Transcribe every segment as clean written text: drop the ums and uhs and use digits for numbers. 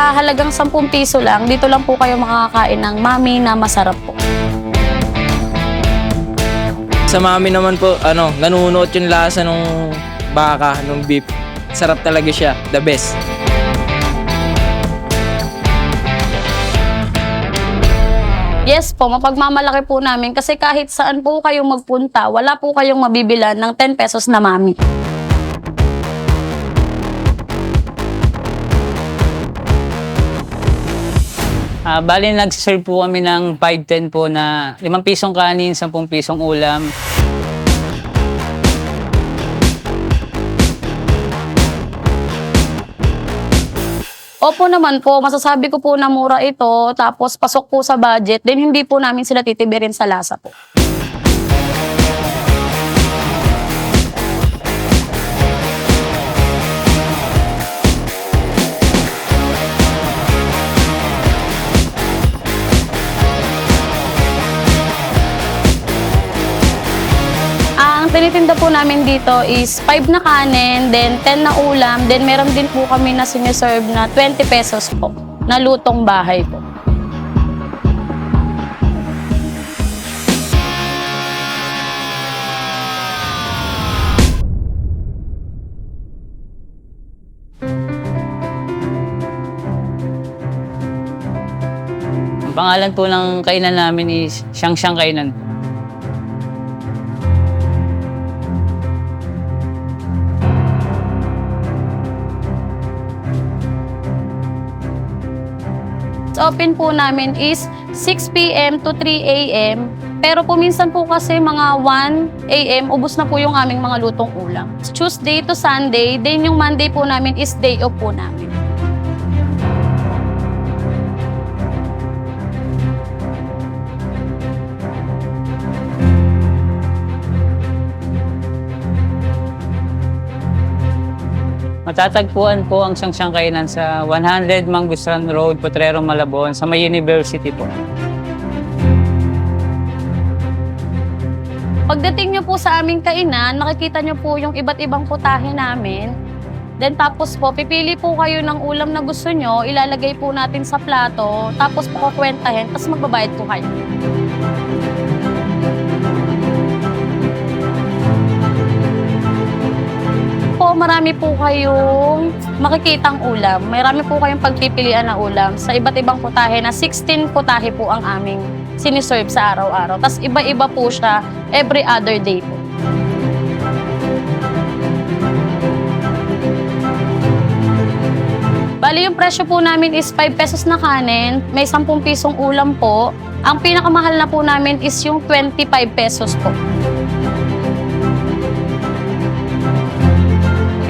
Sa halagang 10 piso lang, dito lang po kayo makakakain ng Mami na masarap po. Sa Mami naman po, nanunuot yung lasa ng baka, ng beef. Sarap talaga siya, the best. Yes po, mapagmamalaki po namin kasi kahit saan po kayong magpunta, wala po kayong mabibilan ng 10 pesos na Mami. Bali, nag-serve po kami ng 5-10 po na 5 pisong kanin, 10 pisong ulam. Opo naman po, masasabi ko po na mura ito, tapos pasok po sa budget, then hindi po namin sila titibirin sa lasa po. Ang tinitinda po namin dito is 5 na kanin, then 10 na ulam, then meron din po kami na siniserve na 20 pesos po, na lutong bahay po. Ang pangalan po ng kainan namin is Siyang Kainan. Open po namin is 6 p.m. to 3 a.m. Pero po minsan po kasi mga 1 a.m. ubos na po yung aming mga lutong ulam. Tuesday to Sunday, then yung Monday po namin is day off po namin. Matatagpuan po ang Siyang Kainan sa 100 Mangustan Road, Potrero, Malabon, sa may University po. Pagdating nyo po sa aming kainan, makikita nyo po yung iba't ibang putahe namin. Then tapos po, pipili po kayo ng ulam na gusto nyo, ilalagay po natin sa plato, tapos po kukwentahin, tapos magbabayad po kayo. Marami po kayong makikitang ulam. Marami po kayong pagpipilian na ulam sa iba't ibang putahe na 16 putahe po ang aming siniserve sa araw-araw. Tapos iba-iba po siya every other day po. Bali, yung presyo po namin is 5 pesos na kanin, may 10 pisong ulam po. Ang pinakamahal na po namin is yung 25 pesos po.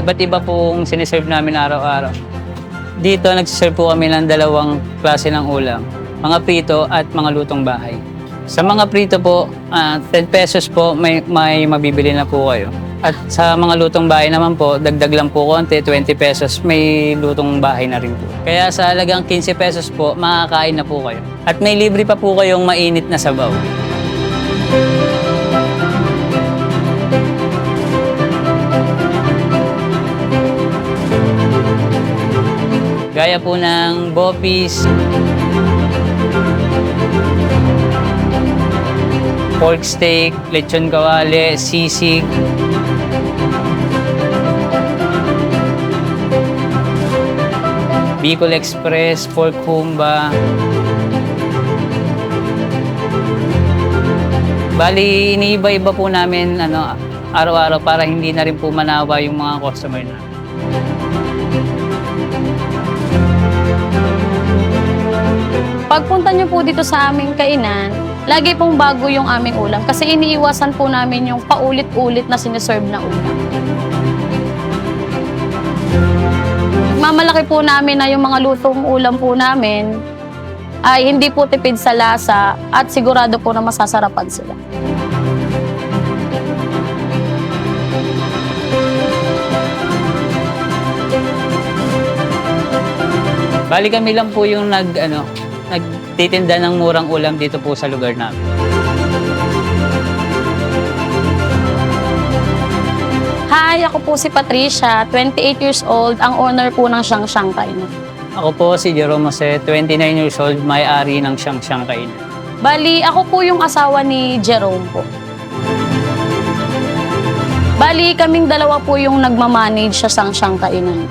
Iba't iba pong siniserve namin araw-araw. Dito, nagsiserve po kami ng 2 klase ng ulam. Mga prito at mga lutong bahay. Sa mga prito po, 10 pesos po may mabibili na po kayo. At sa mga lutong bahay naman po, dagdag lang po konti, 20 pesos, may lutong bahay na rin po. Kaya sa halagang 15 pesos po, makakain na po kayo. At may libre pa po kayong mainit na sabaw. Gaya po ng bopis, pork steak, lechon kawali, sisig, Bicol Express, pork humba. Bali, iniiba-iba po namin araw-araw para hindi na rin po manawa yung mga customer na. Pagpunta nyo po dito sa aming kainan, lagi pong bago yung aming ulam kasi iniiwasan po namin yung paulit-ulit na siniserve na ulam. Mamalaki po namin na yung mga lutong ulam po namin ay hindi po tipid sa lasa at sigurado po na masasarapan sila. Bali kami lang po yung nagtitinda ng murang ulam dito po sa lugar namin. Hi, ako po si Patricia, 28 years old, ang owner po ng Siyang Kainan. Ako po si Jerome Jose, 29 years old, may-ari ng Siyang Kainan. Bali, ako po yung asawa ni Jerome po. Bali, kaming dalawa po yung nagmamanage sa Siyang Kainan.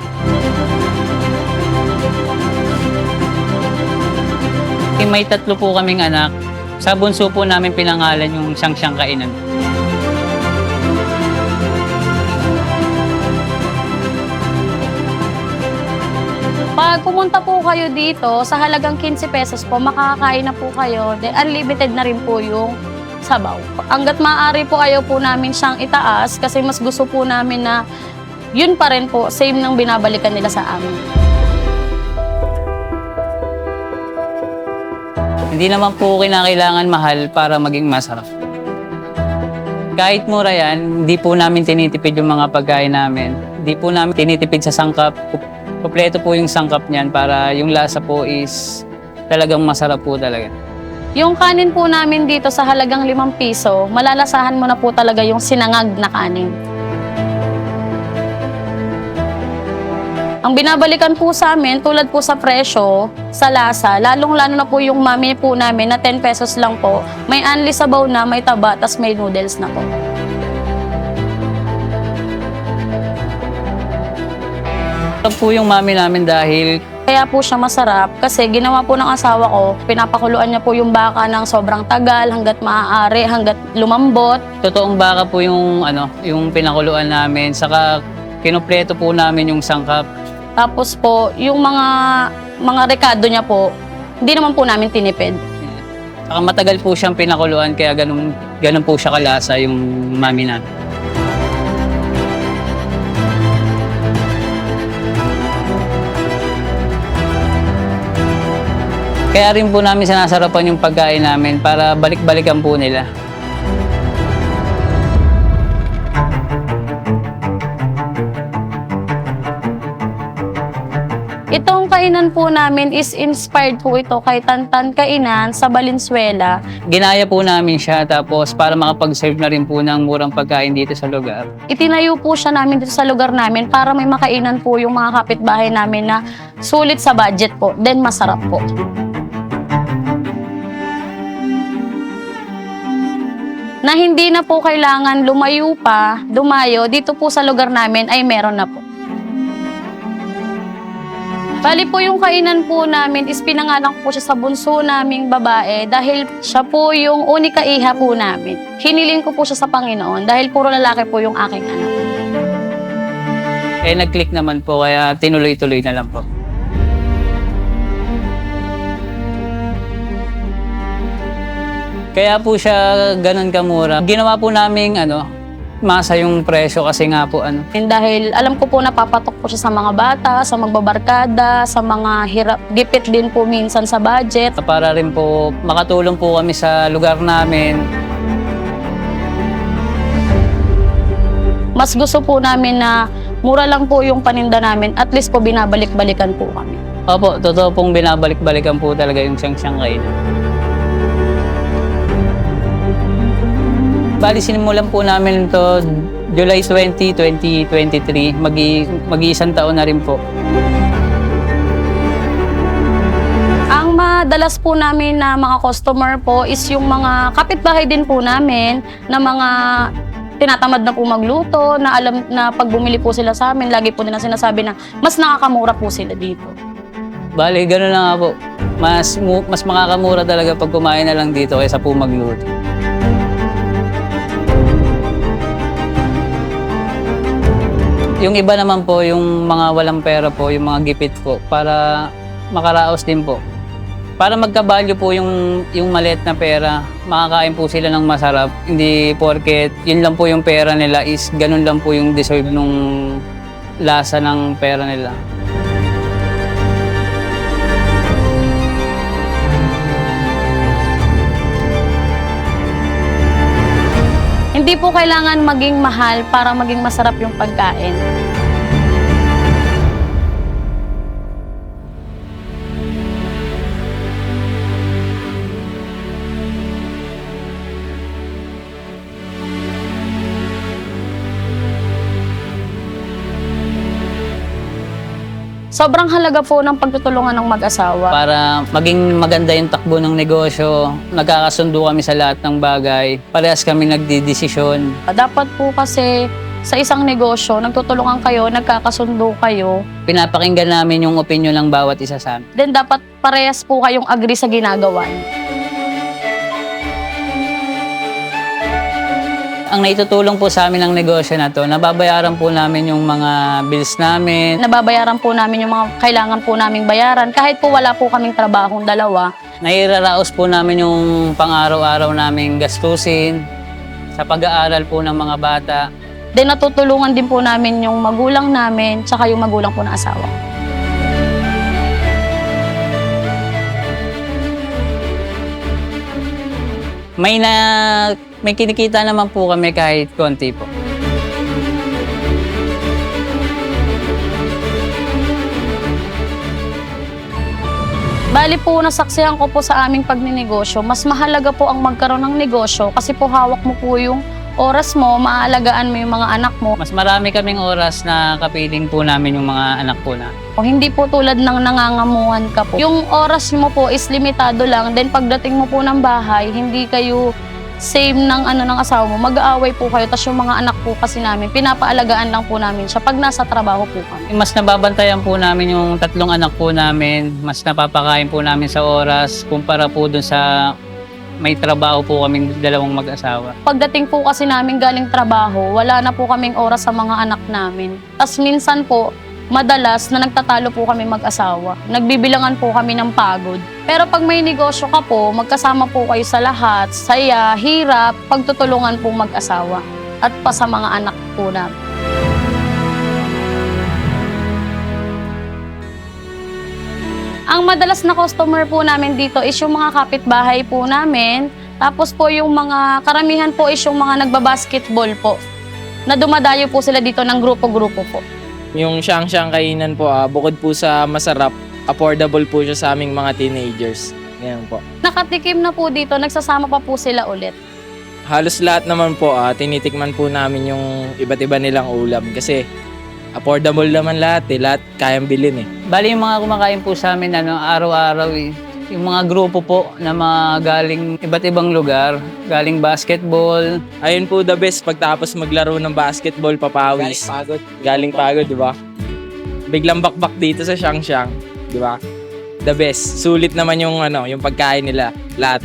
May 3 po kaming anak. Sa bunso po namin pinangalan yung Siyang Kainan. Pag pumunta po kayo dito, sa halagang 15 pesos po, makakakain na po kayo. Then, unlimited na rin po yung sabaw. Hanggat maaari po ayaw po namin siyang itaas kasi mas gusto po namin na yun pa rin po, same ng binabalikan nila sa amin. Hindi naman po kinakailangan mahal para maging masarap. Kahit mura yan, hindi po namin tinitipid yung mga pagkain namin. Hindi po namin tinitipid sa sangkap. Kompleto po yung sangkap niyan para yung lasa po is talagang masarap po talaga. Yung kanin po namin dito sa halagang 5 piso, malalasahan mo na po talaga yung sinangag na kanin. Ang binabalikan po sa amin, tulad po sa presyo, sa lasa, lalong-lalo na po yung mami po namin na 10 pesos lang po, may unli sabaw na, may taba, tas may noodles na po. Ito po yung mami namin dahil Kaya po siya masarap kasi ginawa po ng asawa ko, pinapakuluan niya po yung baka ng sobrang tagal hanggat maaari, hanggat lumambot. totoong baka po yung yung pinakuluan namin, saka kinopleto po namin yung sangkap. Tapos po, yung mga rekado niya po, hindi naman po namin tinipid. Saka matagal po siyang pinakuluan kaya ganun po siya kalasa yung mami namin. Kaya rin po namin sinasarapan yung pagkain namin para balik-balikan po nila. Itong kainan po namin is inspired po ito kay Tantan Kainan sa Valenzuela. Ginaya po namin siya tapos para makapag-serve na rin po ng murang pagkain dito sa lugar. Itinayo po siya namin dito sa lugar namin para may makainan po yung mga kapitbahay namin na sulit sa budget po, then masarap po. Na hindi na po kailangan dumayo, dito po sa lugar namin ay meron na po. Bali po yung kainan po namin is pinanganak po siya sa bunso naming babae dahil siya po yung unika iha po namin. Hiniling ko po siya sa Panginoon dahil puro lalaki po yung aking anak. Nag-click naman po kaya tinuloy-tuloy na lang po. Kaya po siya ganun kamura. Ginawa po namin masa yung presyo kasi nga po And dahil alam ko po napapatok po siya sa mga bata, sa magbabarkada, sa mga hirap, gipit din po minsan sa budget. para rin po makatulong po kami sa lugar namin. Mas gusto po namin na mura lang po yung paninda namin, at least po binabalik-balikan po kami. Opo, totoo pong binabalik-balikan po talaga yung Siyang Kainan. Bali, sinimulan po namin ito July 20, 2023. Mag-iisang taon na rin po. Ang madalas po namin na mga customer po is yung mga kapitbahay din po namin na mga tinatamad na po magluto, na alam na pag bumili po sila sa amin, lagi po nila sinasabi na mas nakakamura po sila dito. Bali, gano'n na nga po. Mas makakamura talaga pag kumain na lang dito kaysa po magluto. Yung iba naman po, yung mga walang pera po, yung mga gipit po, para makaraos din po. Para magkabalyo po yung maliit na pera, makakain po sila ng masarap. Hindi porket yun lang po yung pera nila is ganun lang po yung deserve nung lasa ng pera nila. Hindi po kailangan maging mahal para maging masarap yung pagkain. Sobrang halaga po ng pagtutulungan ng mag-asawa. Para maging maganda yung takbo ng negosyo, nagkakasundo kami sa lahat ng bagay. Parehas kami nagdidesisyon. Dapat po kasi sa isang negosyo, nagtutulungan kayo, nagkakasundo kayo. Pinapakinggan namin yung opinion ng bawat isa sa amin. Then dapat parehas po kayong agree sa ginagawa niyo. Ang naitutulong po sa amin ng negosyo na to, nababayaran po namin yung mga bills namin. Nababayaran po namin yung mga kailangan po naming bayaran kahit po wala po kaming trabahong dalawa. Nairaraos po namin yung pang-araw-araw naming gastusin sa pag-aaral po ng mga bata. Then natutulungan din po namin yung magulang namin tsaka yung magulang po ng asawa. May kinikita naman po kami kahit konti po. Bali po, nasaksihan ko po sa aming pagninegosyo, mas mahalaga po ang magkaroon ng negosyo kasi po hawak mo po yung oras mo, maaalagaan mo yung mga anak mo. Mas marami kaming oras na kapiling po namin yung mga anak po na. O hindi po tulad ng nangangamuhan ka po. Yung oras mo po is limitado lang, then pagdating mo po ng bahay, hindi kayo same ng ng asawa mo, mag-aaway po kayo. Tapos yung mga anak po kasi namin, pinapaalagaan lang po namin siya pag nasa trabaho po kami. Mas nababantayan po namin yung 3 anak po namin, mas napapakain po namin sa oras kumpara po dun sa may trabaho po kaming 2 mag-asawa. Pagdating po kasi namin galing trabaho, wala na po kaming oras sa mga anak namin. Tapos minsan po, madalas na nagtatalo po kami mag-asawa. Nagbibilangan po kami ng pagod. Pero pag may negosyo ka po, magkasama po kayo sa lahat, saya, hirap, pagtutulungan po mag-asawa. At pa sa mga anak po namin. Ang madalas na customer po namin dito is yung mga kapitbahay po namin. Tapos po yung mga karamihan po is yung mga nagbabasketball po. Na dumadayo po sila dito ng grupo-grupo po. Yung siyang-siyang kainan po, bukod po sa masarap, affordable po siya sa aming mga teenagers. Ganyan po. Nakatikim na po dito, nagsasama pa po sila ulit. Halos lahat naman po, tinitikman po namin yung iba't iba nilang ulam kasi affordable naman lahat lahat kayang bilhin Bali yung mga kumakain po sa amin araw-araw yung mga grupo po na mga galing iba't ibang lugar, galing basketball. Ayun po the best pagtapos maglaro ng basketball, papawis. Galing pagod, di ba? Biglang bakbak dito sa Xiangxiang, di ba? The best. Sulit naman yung yung pagkain nila, lahat.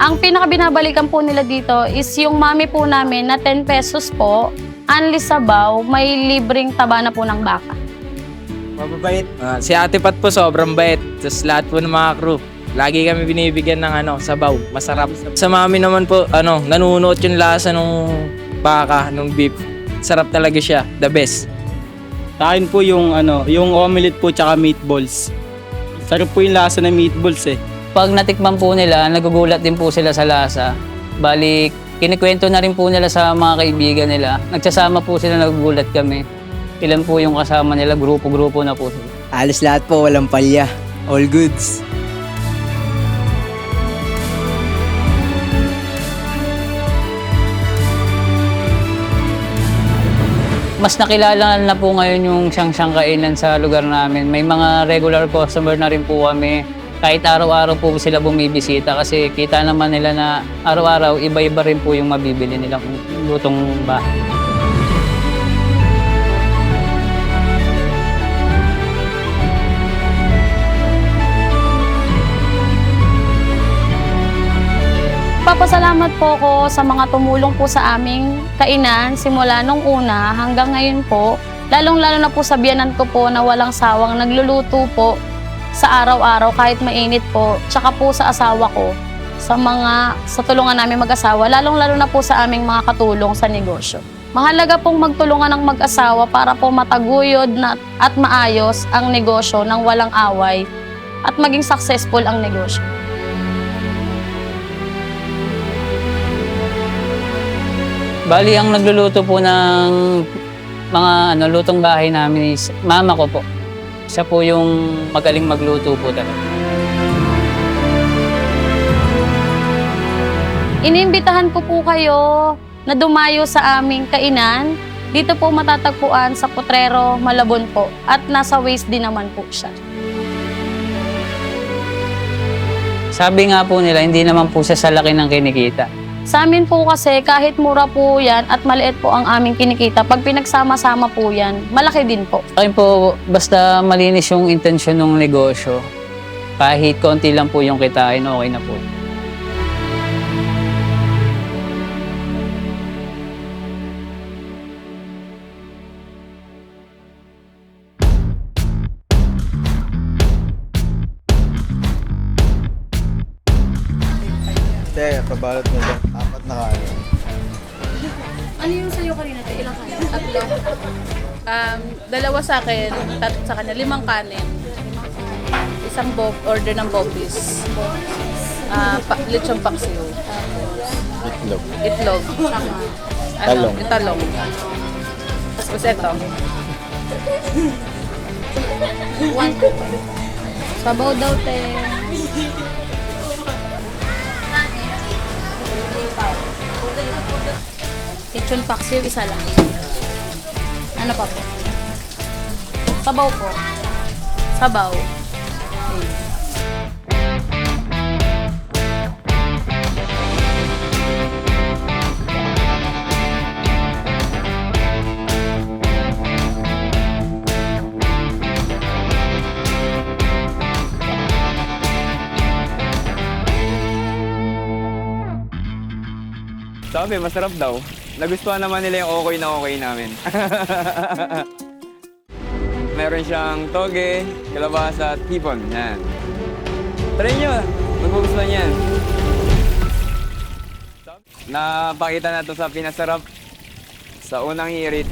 Ang pinakabinabalikan po nila dito is yung mami po namin na 10 pesos po, unli sabaw, may libreng taba na po ng baka. Mababait. Si Ate Pat po sobrang bait. Tapos lahat po ng mga crew. Lagi kami binibigyan ng sabaw, masarap. Sa mami naman po, nanunuot yung lasa nung baka, nung beef. Sarap talaga siya, the best. Sa akin po yung yung omelette po tsaka meatballs. Sarap po yung lasa ng meatballs Pag natikman po nila, nagugulat din po sila sa lasa. Bali, kinikwento na rin po nila sa mga kaibigan nila. Nagsasama po sila, nagugulat kami. Ilan po yung kasama nila, grupo-grupo na po sila. Halos lahat po, walang palya. All goods. Mas nakilala na po ngayon yung siyang-siyang kainan sa lugar namin. May mga regular customer na rin po kami. Kahit araw-araw po sila bumibisita kasi kita naman nila na araw-araw iba-iba rin po yung mabibili nilang lutong bahay. Papasalamat po ako sa mga tumulong po sa aming kainan simula nung una hanggang ngayon po. Lalong-lalo na po sa biyanan ko po na walang sawang nagluluto po sa araw-araw kahit mainit po. Tsaka po sa asawa ko, sa tulungan namin mag-asawa, lalong-lalo na po sa aming mga katulong sa negosyo. Mahalaga pong magtulungan ng mag-asawa para po mataguyod at maayos ang negosyo ng walang away at maging successful ang negosyo. Bali, ang nagluluto po ng mga lutong bahay namin is mama ko po. Siya po yung magaling magluto po talaga. Inimbitahan ko po kayo na dumayo sa aming kainan Dito po matatagpuan sa Potrero, Malabon po. At nasa waste din naman po siya. Sabi nga po nila, hindi naman po siya sa laki ng kinikita. Sa amin po kasi kahit mura po yan at maliit po ang aming kinikita, pag pinagsama-sama po yan, malaki din po. Akin po, basta malinis yung intensyon ng negosyo, kahit konti lang po yung kitain, okay na po. Hindi, kabalot mo lang. Apat na kaya. Ano yung sa'yo kanina? Ilang kanin? Tatlo. Dalawa sa akin, tatlo sa kanya, 5 kanin. Isang order ng bopis. Lechong paksiw. Itlog. Itlog. Talong. Yung talong. Tapos ito. Sabaw daw, te. Kitchen paksiw, isa lang. Ano pa po? Sabaw po. Sabaw. Sabi, masarap daw. Nagustuhan naman nila yung okay namin. Meron siyang toge, kalabasa at hipon. Yan. Try nyo. Magugustuhan yan. Napakita na to sa pinasarap sa unang hirit.